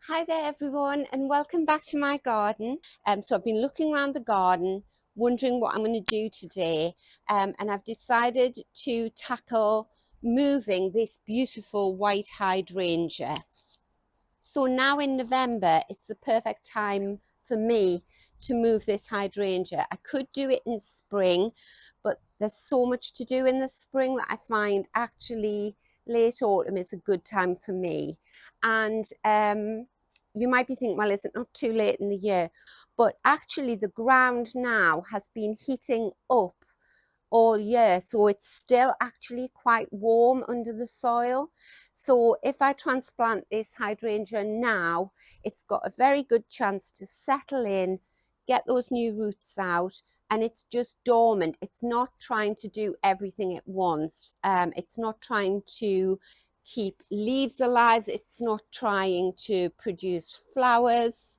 Hi there everyone and welcome back to my garden. So I've been looking around the garden wondering what I'm going to do today, and I've decided to tackle moving this beautiful white hydrangea. So now in November it's the perfect time for me to move this hydrangea. I could do it in spring, but there's so much to do in the spring that I find actually late autumn is a good time for me. And you might be thinking, well, is it not too late in the year? But actually the ground now has been heating up all year, so it's still actually quite warm under the soil. So if I transplant this hydrangea now, it's got a very good chance to settle in, get those new roots out, and it's just dormant. It's not trying to do everything at once. It's not trying to keep leaves alive. It's not trying to produce flowers.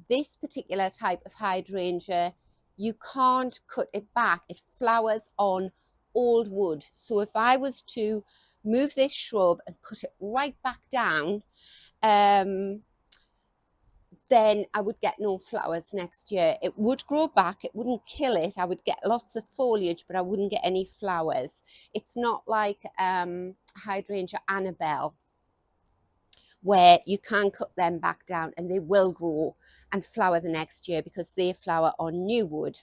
This particular type of hydrangea, you can't cut it back. It flowers on old wood. So if I was to move this shrub and cut it right back down, then I would get no flowers next year. It would grow back, it wouldn't kill it. I would get lots of foliage, but I wouldn't get any flowers. It's not like Hydrangea Annabelle, where you can cut them back down and they will grow and flower the next year because they flower on new wood.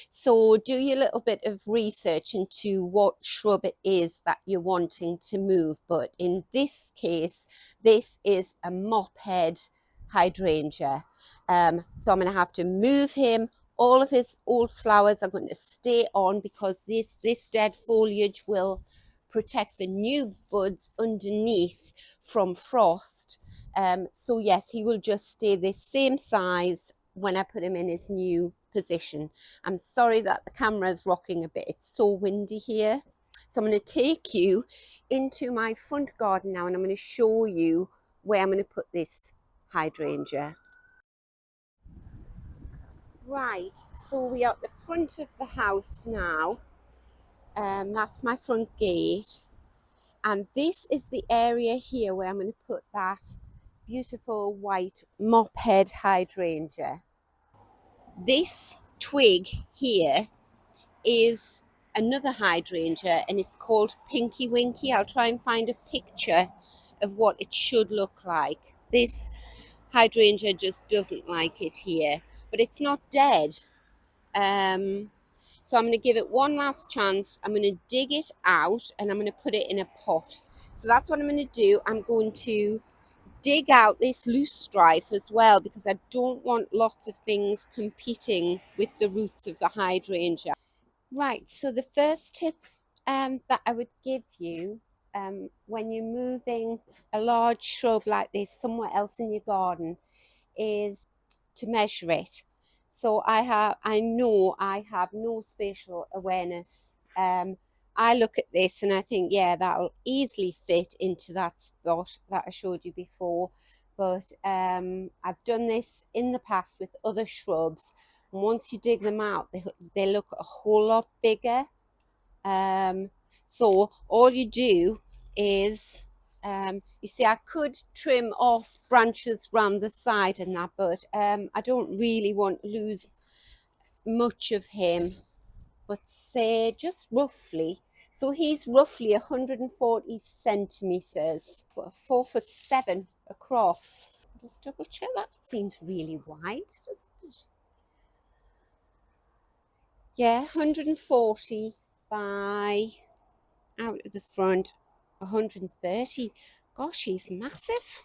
So do your little bit of research into what shrub it is that you're wanting to move. But in this case, this is a Mophead hydrangea. So I'm going to have to move him. All of his old flowers are going to stay on because this dead foliage will protect the new buds underneath from frost. So yes, he will just stay the same size when I put him in his new position. I'm sorry that the camera is rocking a bit. It's so windy here. So I'm going to take you into my front garden now and I'm going to show you where I'm going to put this hydrangea. Right, so we are at the front of the house now. That's my front gate. And this is the area here where I'm going to put that beautiful white Mophead hydrangea. This twig here is another hydrangea and it's called Pinky Winky. I'll try and find a picture of what it should look like. This hydrangea just doesn't like it here, but it's not dead. So I'm going to give it one last chance. I'm going to dig it out and I'm going to put it in a pot. So that's what I'm going to do. I'm going to dig out this loose strife as well because I don't want lots of things competing with the roots of the hydrangea. Right, so the first tip that I would give you when you're moving a large shrub like this somewhere else in your garden is to measure it. So I know I have no spatial awareness. I look at this and I think, yeah, that'll easily fit into that spot that I showed you before. But I've done this in the past with other shrubs. And once you dig them out, they look a whole lot bigger. So all you do is, you see, I could trim off branches around the side and that, but I don't really want to lose much of him. But say just roughly, so he's roughly 140 centimeters, 4'7" across. Just double check, that seems really wide, doesn't it? Yeah, 140 by, out of the front, 130. Gosh, he's massive.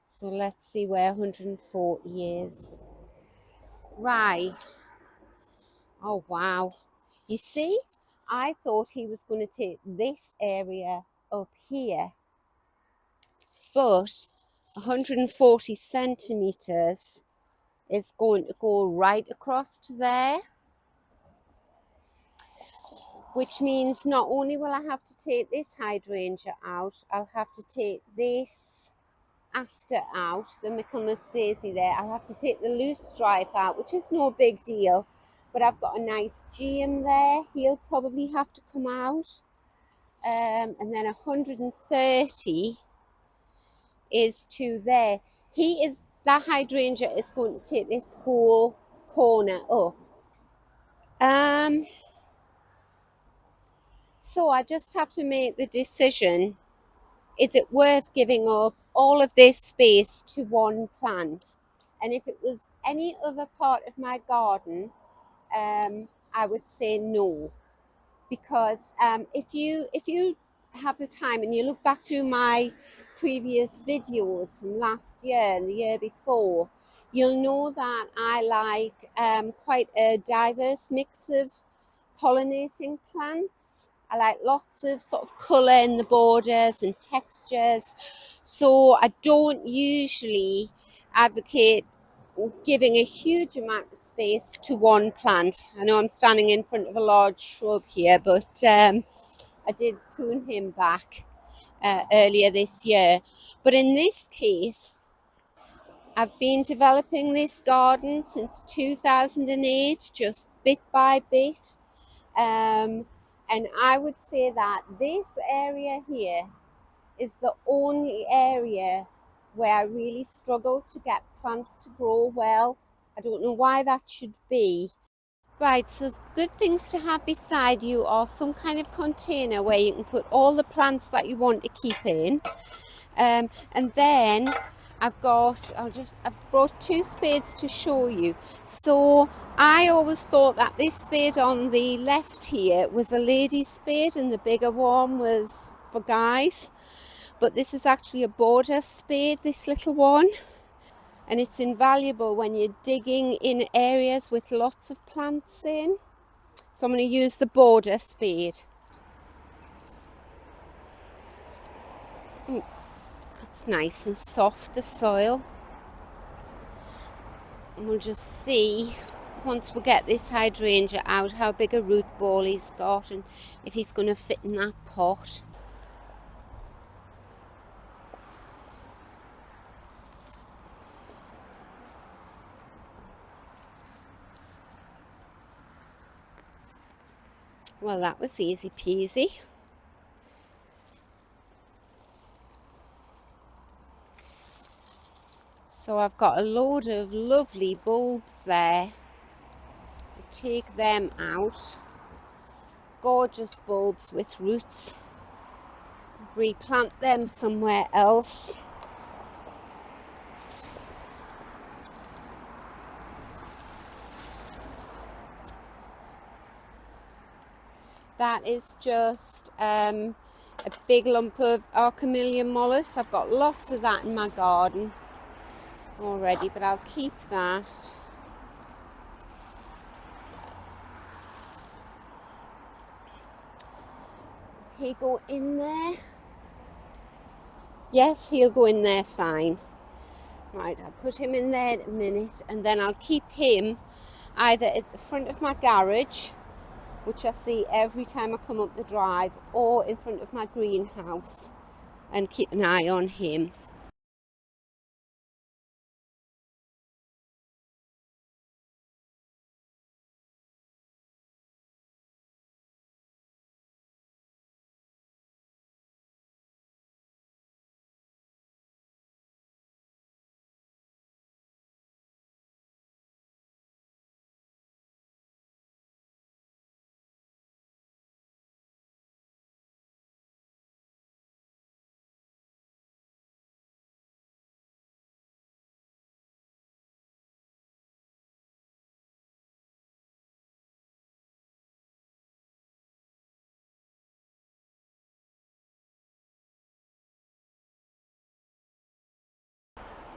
So let's see where 140 is. Right. Oh, wow. You see, I thought he was going to take this area up here, but 140 centimeters is going to go right across to there, which means not only will I have to take this hydrangea out, I'll have to take this aster out, the Michaelmas daisy there. I'll have to take the loose stripe out, which is no big deal, but I've got a nice geum there. He'll probably have to come out. And then 130 is to there. That hydrangea is going to take this whole corner up. So I just have to make the decision, is it worth giving up all of this space to one plant? And if it was any other part of my garden, I would say no. Because if you have the time and you look back through my previous videos from last year and the year before, you'll know that I like quite a diverse mix of pollinating plants. I like lots of sort of colour in the borders and textures. So I don't usually advocate giving a huge amount of space to one plant. I know I'm standing in front of a large shrub here, but I did prune him back earlier this year. But in this case, I've been developing this garden since 2008, just bit by bit. And I would say that this area here is the only area where I really struggle to get plants to grow well. I don't know why that should be. Right, so good things to have beside you are some kind of container where you can put all the plants that you want to keep in. And then I've brought 2 spades to show you. So I always thought that this spade on the left here was a lady's spade and the bigger one was for guys. But this is actually a border spade, this little one. And it's invaluable when you're digging in areas with lots of plants in. So I'm going to use the border spade. It's nice and soft, the soil. And we'll just see, once we get this hydrangea out, how big a root ball he's got and if he's going to fit in that pot. Well, that was easy peasy. So I've got a load of lovely bulbs there. I'll take them out. Gorgeous bulbs with roots. Replant them somewhere else. That is just a big lump of Archimillion mollusk. I've got lots of that in my garden already, but I'll keep that. He'll go in there. Yes, he'll go in there fine. Right, I'll put him in there in a minute, and then I'll keep him either at the front of my garage, which I see every time I come up the drive, or in front of my greenhouse, and keep an eye on him.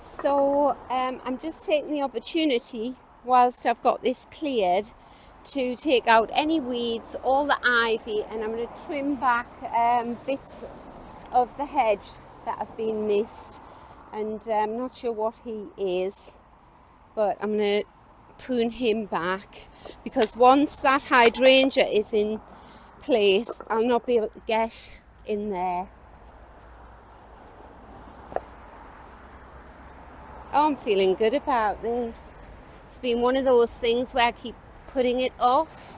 So I'm just taking the opportunity, whilst I've got this cleared, to take out any weeds, all the ivy, and I'm going to trim back bits of the hedge that have been missed. And I'm not sure what he is, but I'm going to prune him back, because once that hydrangea is in place, I'll not be able to get in there. Oh, I'm feeling good about this. It's been one of those things where I keep putting it off.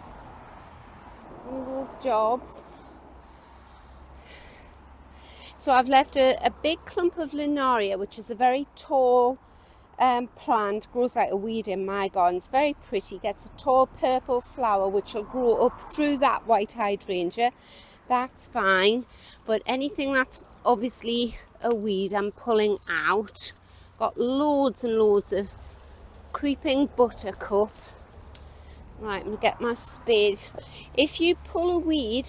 One of those jobs. So I've left a big clump of Linaria, which is a very tall plant, grows like a weed in my garden. It's very pretty, gets a tall purple flower which will grow up through that white hydrangea. That's fine, but anything that's obviously a weed I'm pulling out. Got loads and loads of creeping buttercup. Right, I'm gonna get my spade. If you pull a weed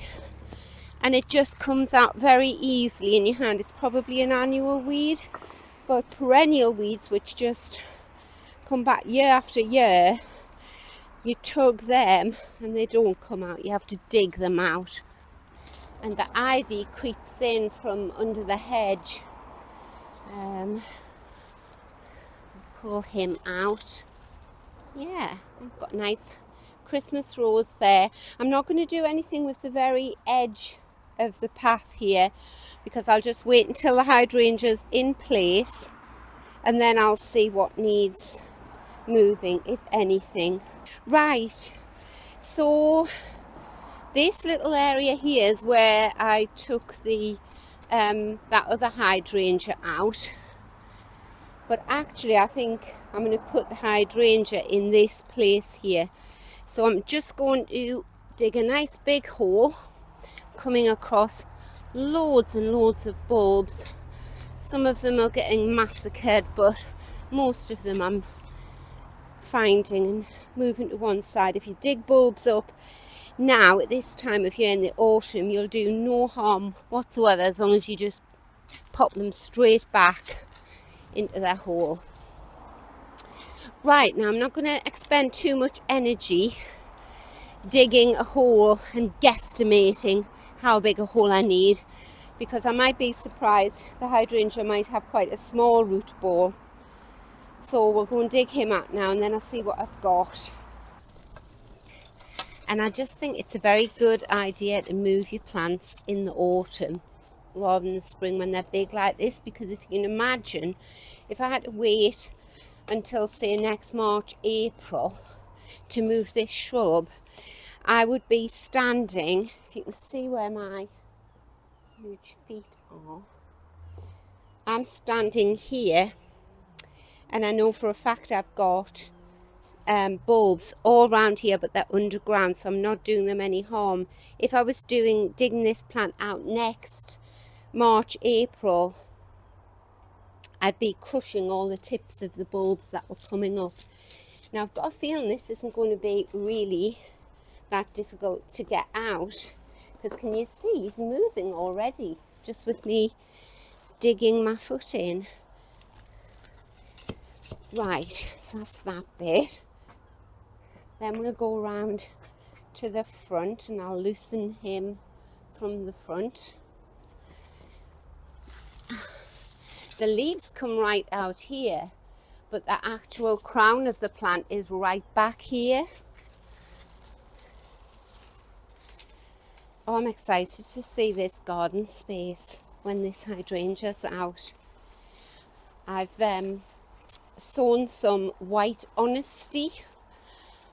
and it just comes out very easily in your hand, it's probably an annual weed. But perennial weeds, which just come back year after year, you tug them and they don't come out. You have to dig them out. And the ivy creeps in from under the hedge. Pull him out. Yeah, I've got a nice Christmas rose there. I'm not going to do anything with the very edge of the path here, because I'll just wait until the hydrangea's in place and then I'll see what needs moving, if anything. Right, so this little area here is where I took the that other hydrangea out, but actually I think I'm going to put the hydrangea in this place here. So I'm just going to dig a nice big hole, coming across loads and loads of bulbs. Some of them are getting massacred, but most of them I'm finding and moving to one side. If you dig bulbs up now at this time of year in the autumn, you'll do no harm whatsoever, as long as you just pop them straight back into their hole. Right, now I'm not going to expend too much energy digging a hole and guesstimating how big a hole I need, because I might be surprised. The hydrangea might have quite a small root ball. So we'll go and dig him out now, and then I'll see what I've got. And I just think it's a very good idea to move your plants in the autumn rather than the spring when they're big like this, because if you can imagine, if I had to wait until say next March, April to move this shrub, I would be standing, if you can see where my huge feet are, I'm standing here, and I know for a fact I've got bulbs all around here, but they're underground, so I'm not doing them any harm. If I was digging this plant out next March, April, I'd be crushing all the tips of the bulbs that were coming up. Now I've got a feeling this isn't going to be really that difficult to get out, because can you see he's moving already just with me digging my foot in. Right, so that's that bit. Then we'll go around to the front and I'll loosen him from the front. The leaves come right out here, but the actual crown of the plant is right back here. Oh, I'm excited to see this garden space when this hydrangea's out. I've sown some white honesty.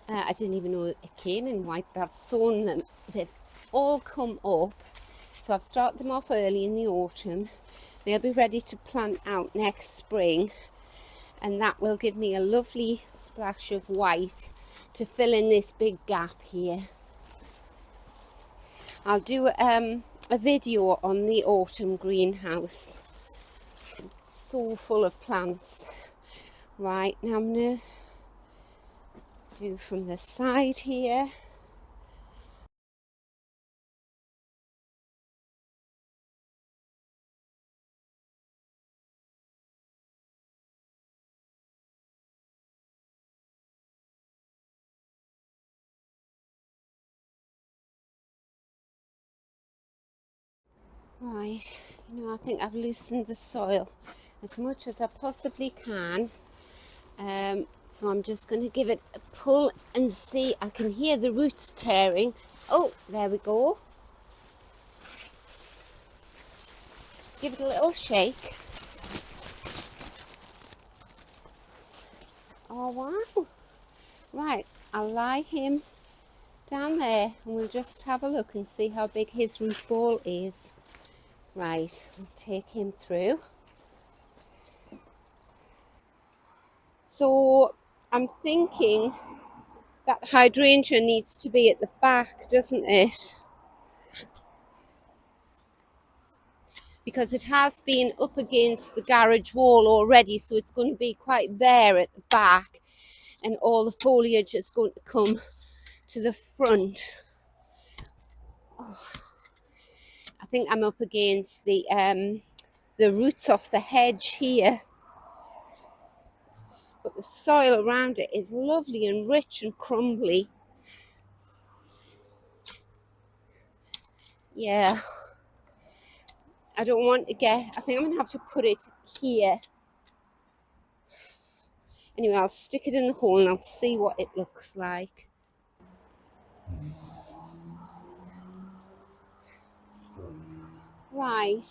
I didn't even know it came in white, but I've sown them. They've all come up. So I've started them off early in the autumn. They'll be ready to plant out next spring. And that will give me a lovely splash of white to fill in this big gap here. I'll do a video on the autumn greenhouse. It's so full of plants. Right, now I'm going to do from the side here. Right, I think I've loosened the soil as much as I possibly can. So I'm just going to give it a pull and see. I can hear the roots tearing. Oh, there we go. Give it a little shake. Oh wow. Right, I'll lie him down there and we'll just have a look and see how big his root ball is. Right, I'll take him through. So I'm thinking that hydrangea needs to be at the back, doesn't it? Because it has been up against the garage wall already, so it's going to be quite bare at the back, and all the foliage is going to come to the front. Oh, I think I'm up against the roots of the hedge here, but the soil around it is lovely and rich and crumbly. Yeah, I don't want to I think I'm gonna have to put it here. Anyway, I'll stick it in the hole and I'll see what it looks like. Right,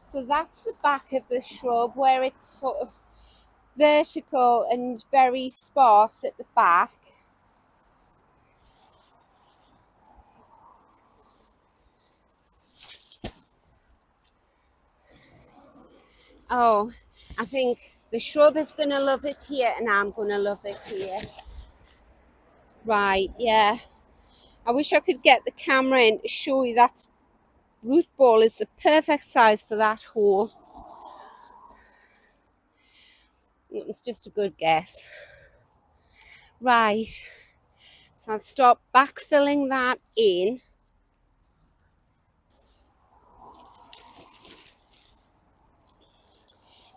so that's the back of the shrub, where it's sort of vertical and very sparse at the back. Oh, I think the shrub is going to love it here and I'm going to love it here. Right, yeah. I wish I could get the camera in to show you that root ball is the perfect size for that hole. It was just a good guess. Right, so I'll start backfilling that in.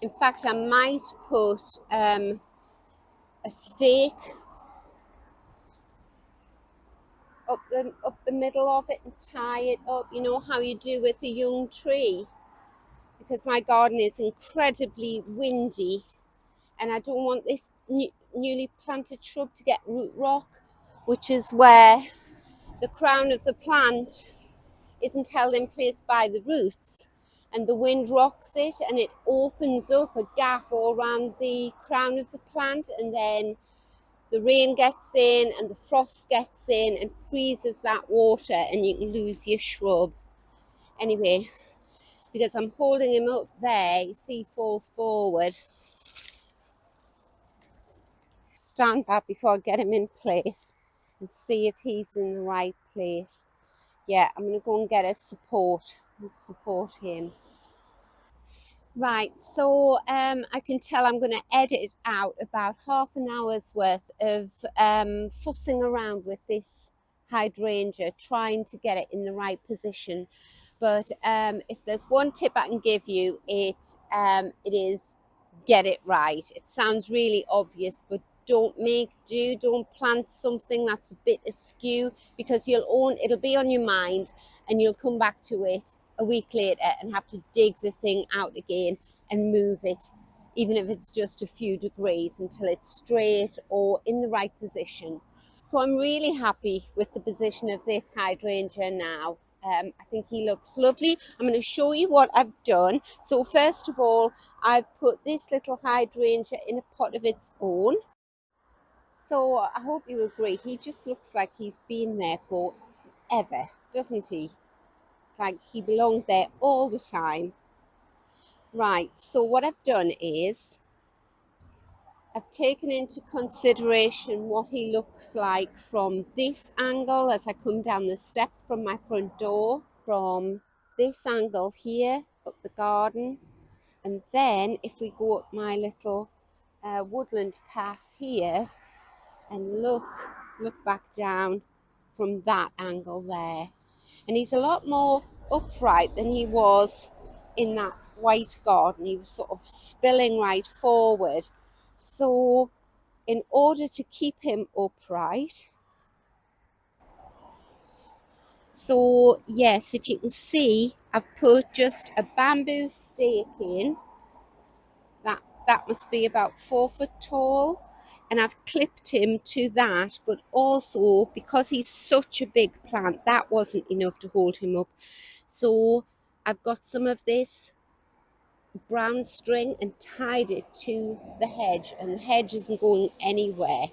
In fact, I might put a stake up the middle of it and tie it up, you know how you do with a young tree, because my garden is incredibly windy and I don't want this newly planted shrub to get root rot, which is where the crown of the plant isn't held in place by the roots, and the wind rocks it and it opens up a gap all around the crown of the plant, and then the rain gets in and the frost gets in and freezes that water and you can lose your shrub. Anyway, because I'm holding him up there, you see, he falls forward. Stand back before I get him in place and see if he's in the right place. Yeah, I'm going to go and get a support and support him. Right, so I can tell I'm going to edit out about half an hour's worth of fussing around with this hydrangea, trying to get it in the right position. But if there's one tip I can give you, it is get it right. It sounds really obvious, but don't plant something that's a bit askew, because it'll be on your mind and you'll come back to it a week later and have to dig the thing out again and move it, even if it's just a few degrees, until it's straight or in the right position. So I'm really happy with the position of this hydrangea now. I think he looks lovely. I'm going to show you what I've done. So first of all, I've put this little hydrangea in a pot of its own. So I hope you agree, he just looks like he's been there forever, doesn't he? It's like he belonged there all the time. Right, so what I've done is I've taken into consideration what he looks like from this angle as I come down the steps from my front door, from this angle here up the garden, and then if we go up my little woodland path here and look back down from that angle there, and he's a lot more upright than he was in that white garden. He was sort of spilling right forward. So in order to keep him upright, so yes, if you can see, I've put just a bamboo stake in. That must be about 4 foot tall, and I've clipped him to that. But also, because he's such a big plant, that wasn't enough to hold him up. So I've got some of this brown string and tied it to the hedge, and the hedge isn't going anywhere.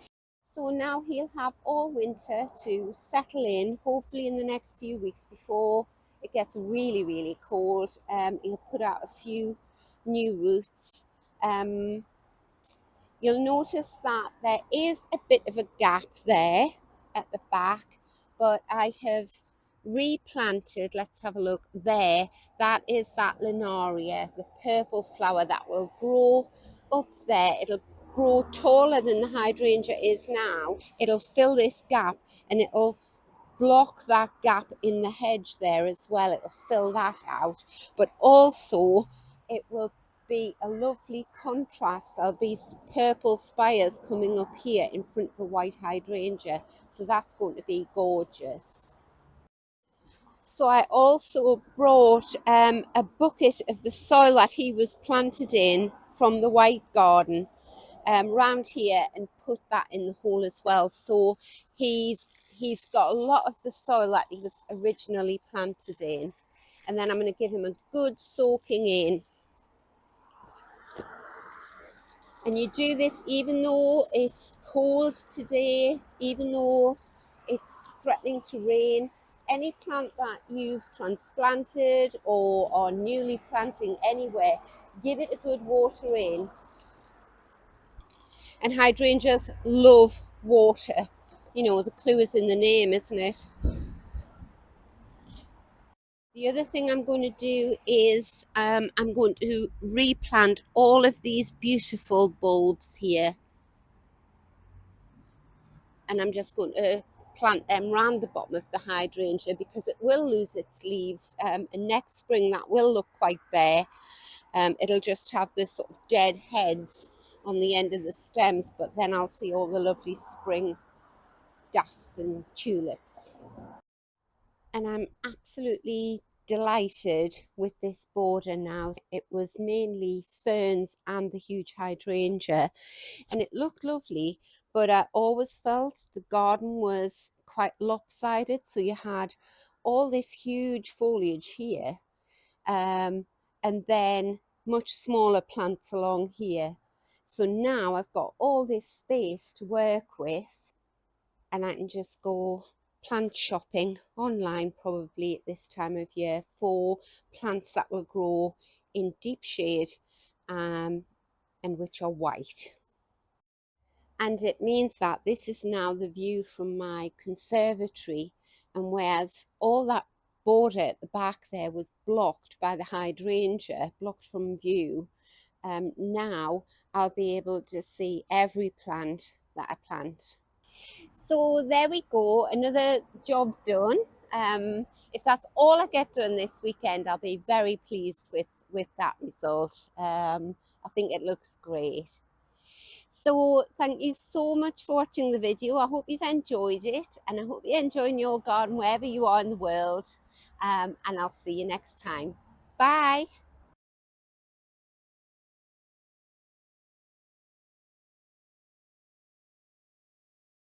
So now he'll have all winter to settle in, hopefully in the next few weeks, before it gets really, really cold, it'll put out a few new roots. You'll notice that there is a bit of a gap there at the back, but I have replanted. Let's have a look there. That is that Linaria, the purple flower that will grow up there. It'll grow taller than the hydrangea is now. It'll fill this gap and it'll block that gap in the hedge there as well. It'll fill that out, but also it will be a lovely contrast. There'll be purple spires coming up here in front of the white hydrangea, so that's going to be gorgeous. So I also brought a bucket of the soil that he was planted in from the white garden round here and put that in the hole as well. So he's got a lot of the soil that he was originally planted in. And then I'm going to give him a good soaking in. And you do this even though it's cold today, even though it's threatening to rain. Any plant that you've transplanted or are newly planting anywhere, give it a good water in. And hydrangeas love water. You know, the clue is in the name, isn't it? The other thing I'm going to do is I'm going to replant all of these beautiful bulbs here. And I'm just going to plant them round the bottom of the hydrangea because it will lose its leaves. And next spring that will look quite bare. It'll just have this sort of dead heads on the end of the stems, but then I'll see all the lovely spring daffs and tulips. And I'm absolutely delighted with this border now. It was mainly ferns and the huge hydrangea, and it looked lovely, but I always felt the garden was quite lopsided. So you had all this huge foliage here, and then much smaller plants along here. So now I've got all this space to work with, and I can just go plant shopping online probably at this time of year for plants that will grow in deep shade and which are white. And it means that this is now the view from my conservatory, and whereas all that border at the back there was blocked by the hydrangea, blocked from view, now I'll be able to see every plant that I plant. So there we go, another job done. If that's all I get done this weekend, I'll be very pleased with that result. I think it looks great. So thank you so much for watching the video. I hope you've enjoyed it, and I hope you're enjoying your garden wherever you are in the world. And I'll see you next time. Bye.